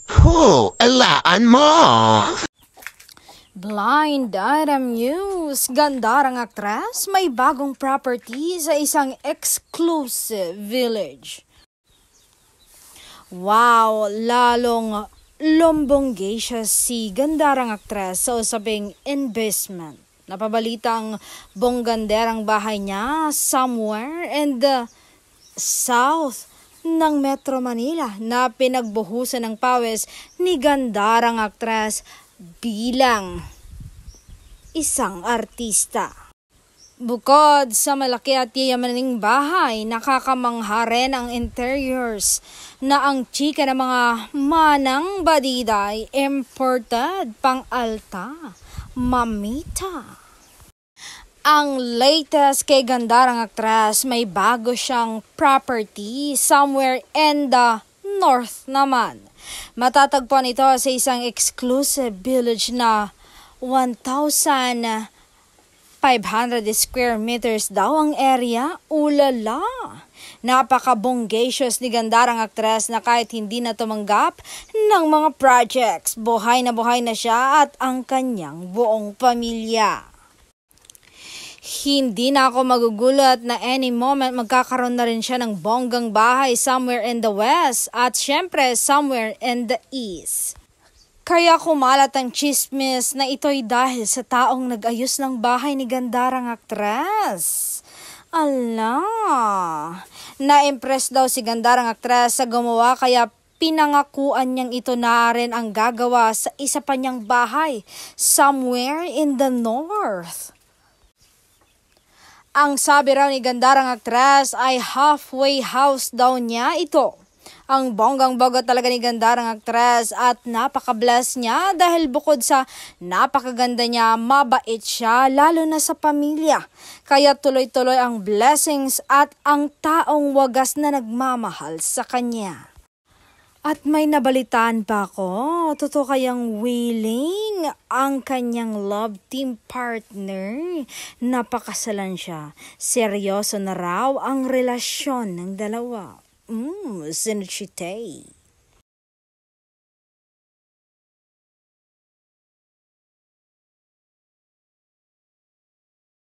Alaan mo! Blind Item News, gandarang aktres may bagong property sa isang exclusive village. Wow, lalong lombonggacious si gandarang aktres sa usaping investment. Napabalitang bongganderang bahay niya somewhere in the south ng Metro Manila na pinagbuhusan ng pawis ni gandarang aktres bilang isang artista. Bukod sa malaki at yayamaning bahay, nakakamangha rin ang interiors na ang chika ng mga manang badida ay imported pang-alta, mamita. Ang latest kay gandarang aktres, may bago siyang property somewhere in the north naman. Matatagpuan ito sa isang exclusive village na 1,500 square meters daw ang area. Ulala! Napaka-bonggacious ni gandarang aktres na kahit hindi na tumanggap ng mga projects, buhay na siya at ang kanyang buong pamilya. Hindi na ako magugulat na any moment magkakaroon na rin siya ng bonggang bahay somewhere in the west at syempre somewhere in the east. Kaya kumalat ang chismis na ito'y dahil sa taong nag-ayos ng bahay ni gandarang aktres. Ala! Na-impress daw si gandarang aktres sa gumawa kaya pinangakuan niyang ito na rin ang gagawa sa isa pa niyang bahay somewhere in the north. Ang sabi raw ni gandarang aktres ay halfway house daw niya ito. Ang bonggang-bongga talaga ni gandarang aktres at napaka-bless niya dahil bukod sa napakaganda niya, mabait siya lalo na sa pamilya. Kaya tuloy-tuloy ang blessings at ang taong wagas na nagmamahal sa kanya. At may nabalitaan pa ako, totoo kayang willing ang kanyang love team partner? Napakasalan siya. Seryoso na raw ang relasyon ng dalawa. Sinchite.